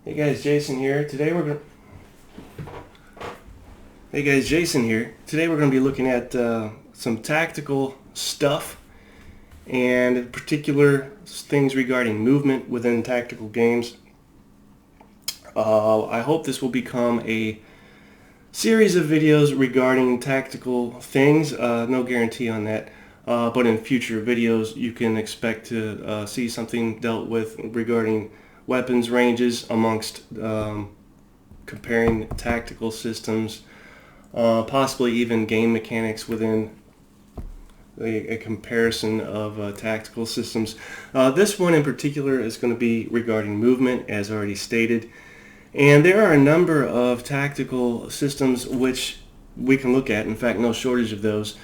Hey guys, Jason here. Hey guys, Jason here. Today we're going to be looking at some tactical stuff, and in particular things regarding movement within tactical games. I hope this will become a series of videos regarding tactical things. No guarantee on that, but in future videos you can expect to see something dealt with regarding weapons ranges amongst comparing tactical systems, possibly even game mechanics within a comparison of tactical systems. This one in particular is going to be regarding movement, as already stated. And there are a number of tactical systems which we can look at. In fact, no shortage of those.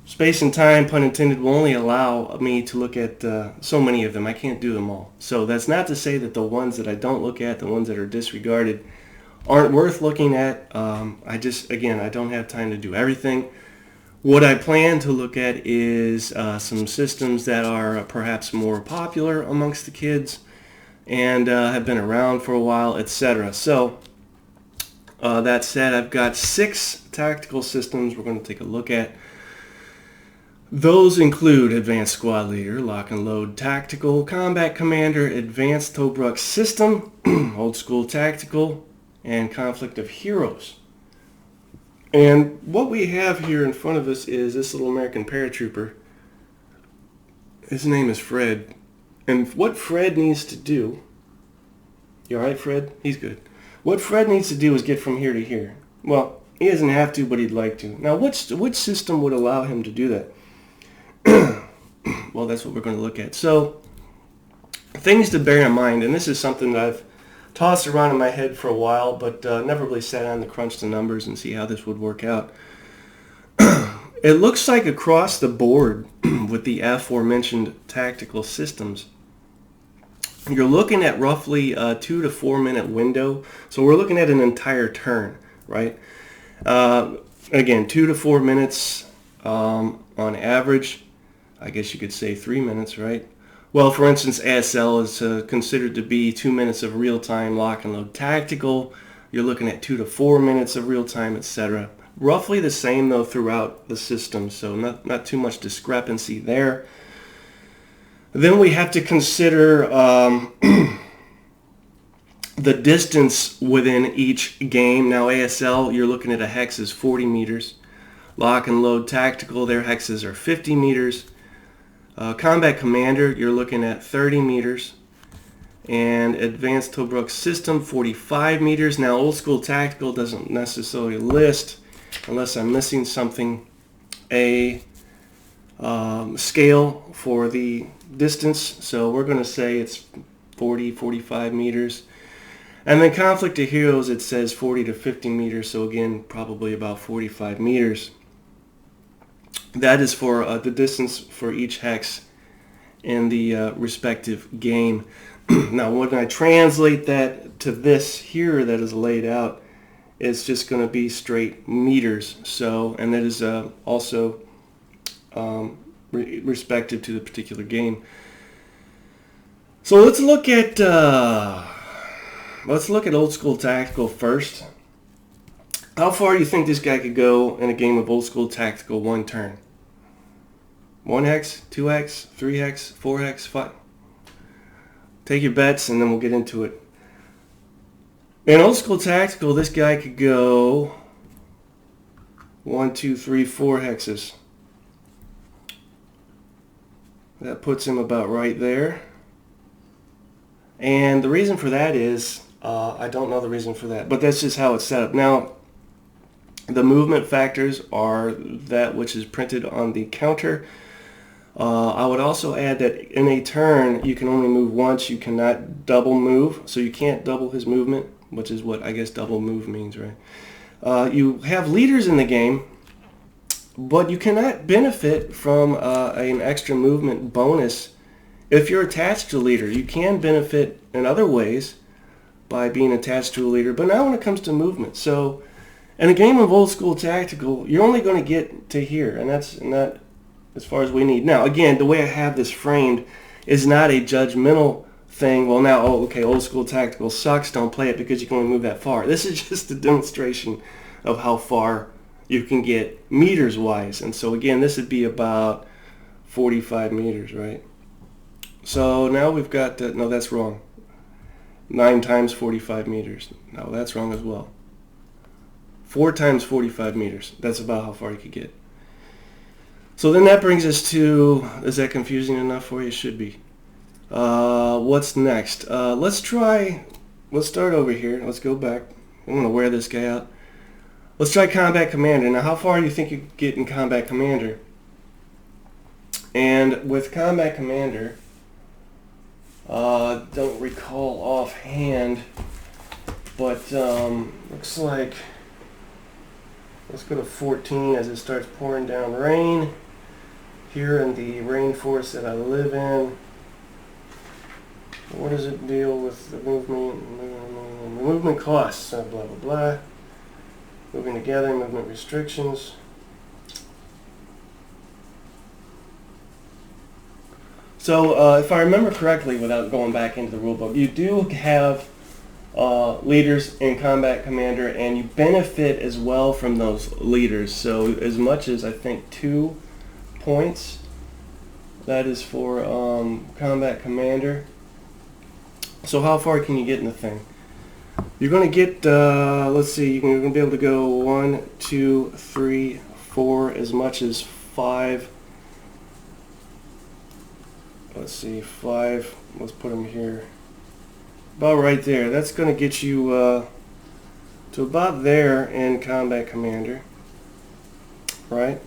Space and time, pun intended, will only allow me to look at so many of them. I can't do them all. So that's not to say that the ones that I don't look at, the ones that are disregarded, aren't worth looking at. I don't have time to do everything. What I plan to look at is some systems that are perhaps more popular amongst the kids and have been around for a while, etc. So that said, I've got 6 tactical systems we're going to take a look at. Those include Advanced Squad Leader, Lock and Load Tactical, Combat Commander, Advanced Tobruk System, Old School Tactical, and Conflict of Heroes. And what we have here in front of us is this little American paratrooper. His name is Fred. And what Fred needs to do... You alright, Fred? He's good. What Fred needs to do is get from here to here. Well, he doesn't have to, but he'd like to. Now, which system would allow him to do that? Well, that's what we're going to look at. So, things to bear in mind, and this is something that I've tossed around in my head for a while, but never really sat down to crunch the numbers and see how this would work out. It looks like across the board with the aforementioned tactical systems, you're looking at roughly a 2 to 4 minute window. So we're looking at an entire turn, right? Again, 2 to 4 minutes on average. I guess you could say 3 minutes, right? Well, for instance, ASL is considered to be 2 minutes of real-time lock and load tactical. You're looking at 2 to 4 minutes of real-time, etc. Roughly the same, though, throughout the system, so not too much discrepancy there. Then we have to consider the distance within each game. Now, ASL, you're looking at a hex is 40 meters. Lock and Load Tactical, their hexes are 50 meters. Combat Commander, you're looking at 30 meters. And Advanced Tobruk System, 45 meters. Now, Old School Tactical doesn't necessarily list, unless I'm missing something, a scale for the distance. So we're going to say it's 40, 45 meters. And then Conflict of Heroes, it says 40 to 50 meters. So again, probably about 45 meters. That is for the distance for each hex in the respective game. Now, when I translate that to this here that is laid out, it's just going to be straight meters. So, and that is also respective to the particular game. So let's look at Old School Tactical first. How far do you think this guy could go in a game of Old School Tactical one turn? 1 hex, 2 hex, 3 hex, 4 hex, 5. Take your bets and then we'll get into it. In Old School Tactical, this guy could go 1, 2, 3, 4 hexes. That puts him about right there. And the reason for that is, I don't know the reason for that, but that's just how it's set up. Now, the movement factors are that which is printed on the counter. I would also add that in a turn, you can only move once. You cannot double move, so you can't double his movement, which is what I guess double move means, right? You have leaders in the game, but you cannot benefit from an extra movement bonus if you're attached to a leader. You can benefit in other ways by being attached to a leader, but not when it comes to movement. So in a game of Old School Tactical, you're only going to get to here, and that's not as far as we need. Now, again, the way I have this framed is not a judgmental thing, well now, oh, okay, old school tactical sucks, don't play it because you can only move that far. This is just a demonstration of how far you can get meters wise. And so again, this would be about 45 meters, right? So now we've got, no, that's wrong. 9 times 45 meters. No, that's wrong as well. 4 times 45 meters. That's about how far you could get. So then that brings us to, is that confusing enough for you? It should be. What's next? Let's start over here. Let's go back. I'm going to wear this guy out. Let's try Combat Commander. Now, how far do you think you could get in Combat Commander? And with Combat Commander, don't recall offhand, but looks like, let's go to 14 as it starts pouring down rain here in the rainforest that I live in. What does it deal with the movement? Movement costs, blah, blah, blah. Moving together, movement restrictions. So if I remember correctly, without going back into the rulebook, you do have leaders in Combat Commander, and you benefit as well from those leaders. So as much as I think 2 points, that is for Combat Commander. So how far can you get in the thing? You're going to get, let's see, you're going to be able to go 1, 2, 3, 4, as much as 5. Let's see, 5, let's put them here. About right there. That's going to get you to about there in Combat Commander. Right?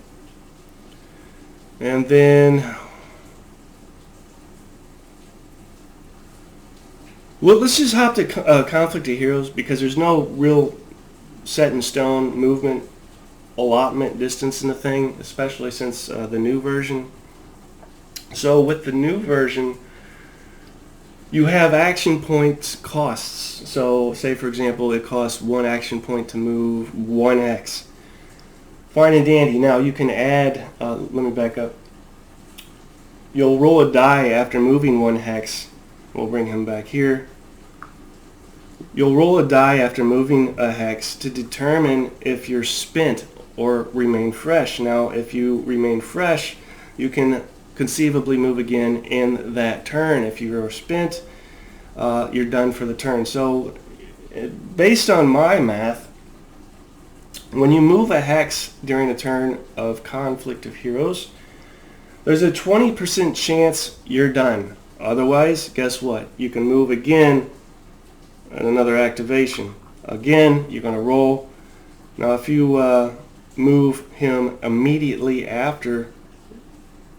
And then, well, let's just hop to Conflict of Heroes, because there's no real set in stone movement allotment distance in the thing, especially since the new version. So with the new version, you have action points costs. So say for example it costs 1 action point to move 1x. Fine and dandy. Now you can add, let me back up. You'll roll a die after moving 1 hex. We'll bring him back here. You'll roll a die after moving a hex to determine if you're spent or remain fresh. Now if you remain fresh, you can conceivably move again in that turn. If you are spent, you're done for the turn. So based on my math, when you move a hex during a turn of Conflict of Heroes, there's a 20% chance you're done. Otherwise, guess what? You can move again and another activation. Again, you're going to roll. Now if you move him immediately after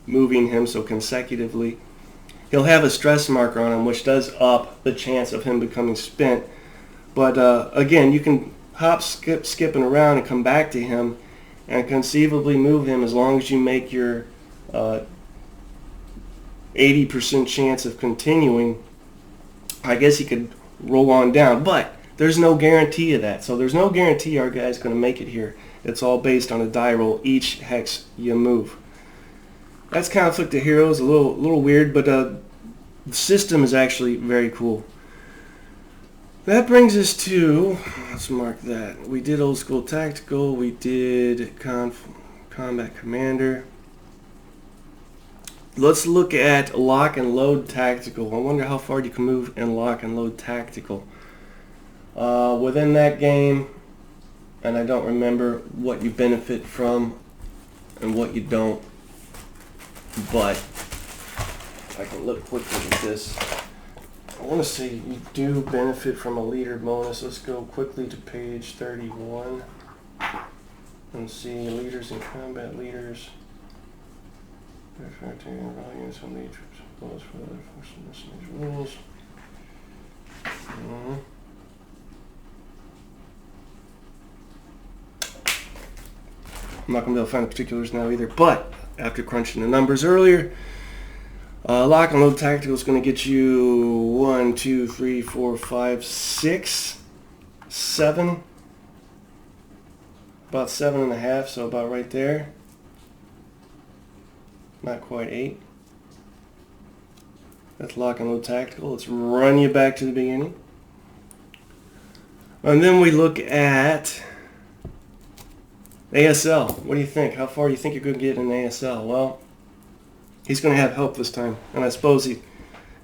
moving him, so consecutively, he'll have a stress marker on him, which does up the chance of him becoming spent. But again, you can hop, skipping around and come back to him and conceivably move him as long as you make your 80% chance of continuing. I guess he could roll on down, but there's no guarantee of that. So there's no guarantee our guy's going to make it here. It's all based on a die roll each hex you move. That's Conflict of Heroes. A little weird, but the system is actually very cool. That brings us to, let's mark that. We did Old School Tactical. We did Combat Commander. Let's look at Lock and Load Tactical. I wonder how far you can move in Lock and Load Tactical. Within that game, and I don't remember what you benefit from and what you don't, but I can look quickly at this. I want to say you do benefit from a leader bonus. Let's go quickly to page 31 and see leaders and combat leaders. Values on the troops bonus for other functions rules. I'm not going to be able to find the particulars now either, but after crunching the numbers earlier, Lock and Load Tactical is going to get you 1, 2, 3, 4, 5, 6, 7, about 7.5, so about right there. Not quite 8. That's lock and load tactical. Let's run you back to the beginning. And then we look at ASL. What do you think? How far do you think you're going to get in ASL? Well, he's going to have help this time. And I suppose he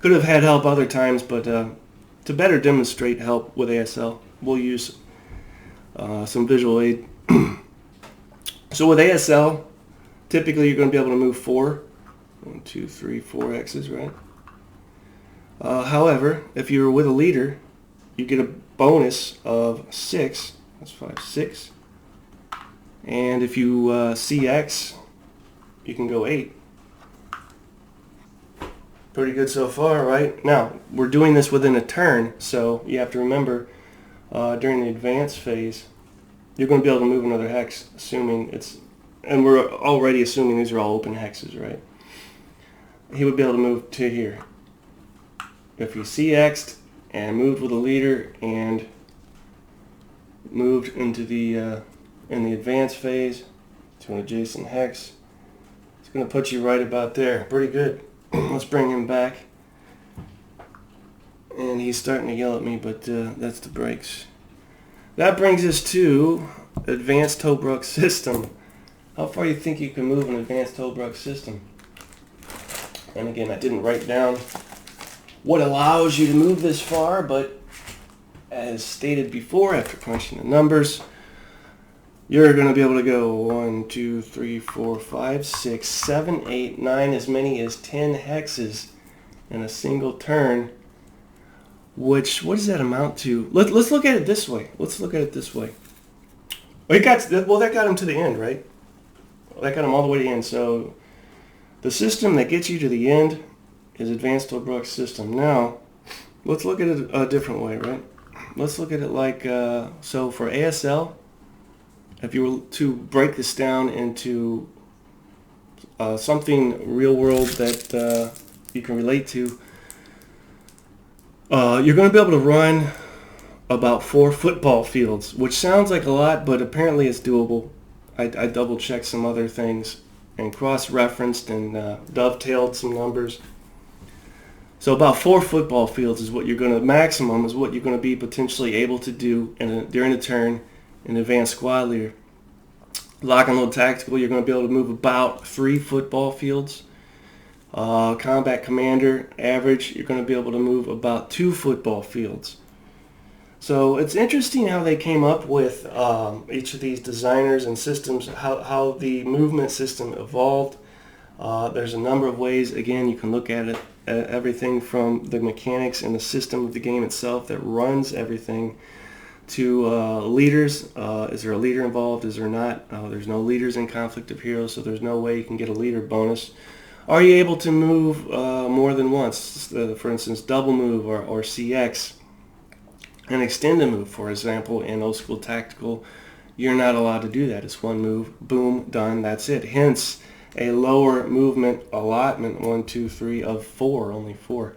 could have had help other times, but to better demonstrate help with ASL, we'll use some visual aid. So with ASL, typically you're going to be able to move 4. 1, 2, 3, 4 X's, right? However, if you're with a leader, you get a bonus of 6. That's 5, 6. And if you CX, you can go 8. Pretty good so far, right? Now, we're doing this within a turn, so you have to remember during the advanced phase, you're going to be able to move another hex, assuming it's, and we're already assuming these are all open hexes, right? He would be able to move to here. If he CX'd and moved with a leader and moved into the in the advanced phase to an adjacent hex, it's going to put you right about there. Pretty good. Let's bring him back. And he's starting to yell at me, but that's the brakes. That brings us to advanced Tobruk system. How far do you think you can move an advanced Tobruk system? And again, I didn't write down what allows you to move this far, but as stated before, after crunching the numbers, you're going to be able to go 1, 2, 3, 4, 5, 6, 7, 8, 9, as many as 10 hexes in a single turn. Which, what does that amount to? Let's look at it this way. Let's look at it this way. That got him to the end, right? That got him all the way to the end. So the system that gets you to the end is advanced Tobruk system. Now, let's look at it a different way, right? Let's look at it like, so for ASL, if you were to break this down into something real world that you can relate to, you're going to be able to run about 4 football fields, which sounds like a lot, but apparently it's doable. I double-checked some other things and cross-referenced and dovetailed some numbers. So about 4 football fields is what you're going to, maximum is what you're going to be potentially able to do during a turn in advanced squad leader. Lock and load tactical, you're going to be able to move about 3 football fields. Combat commander, average, you're going to be able to move about 2 football fields. So it's interesting how they came up with each of these designers and systems, how the movement system evolved. There's a number of ways, again, you can look at it, everything from the mechanics and the system of the game itself that runs everything to leaders. Is there a leader involved? Is there not? There's no leaders in Conflict of Heroes, so there's no way you can get a leader bonus. Are you able to move more than once? For instance, double move or CX. And extend a move, for example, in old school tactical, you're not allowed to do that. It's one move, boom, done, that's it. Hence, a lower movement allotment, 1, 2, 3 of 4, only 4.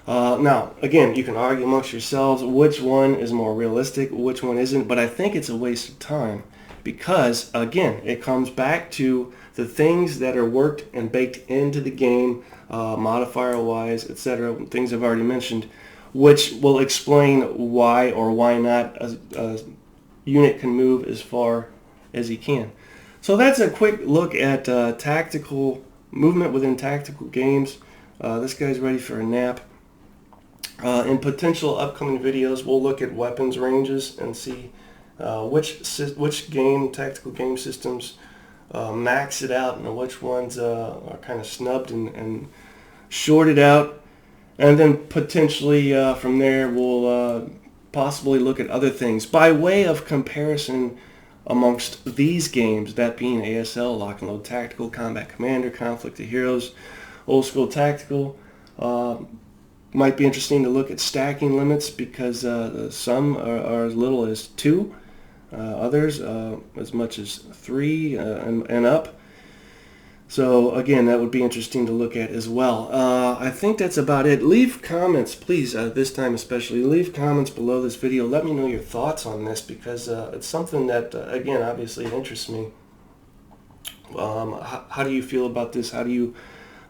Now, again, you can argue amongst yourselves which one is more realistic, which one isn't, but I think it's a waste of time because, again, it comes back to the things that are worked and baked into the game, modifier-wise, etc., things I've already mentioned, which will explain why or why not a unit can move as far as he can. So that's a quick look at tactical movement within tactical games. This guy's ready for a nap. In potential upcoming videos, we'll look at weapons ranges and see which tactical game systems max it out and which ones are kind of snubbed and shorted out. And then potentially from there we'll possibly look at other things by way of comparison amongst these games, that being ASL, Lock and Load Tactical, Combat Commander, Conflict of Heroes, Old School Tactical. Might be interesting to look at stacking limits because some are as little as 2, others as much as 3 and up. So again, that would be interesting to look at as well. I think that's about it. Leave comments, please, this time especially. Leave comments below this video. Let me know your thoughts on this because it's something that, again, obviously interests me. How do you feel about this? How do you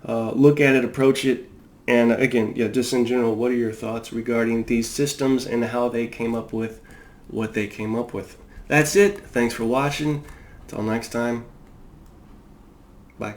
look at it, approach it? And again, yeah, just in general, what are your thoughts regarding these systems and how they came up with what they came up with? That's it. Thanks for watching. Until next time. Bye.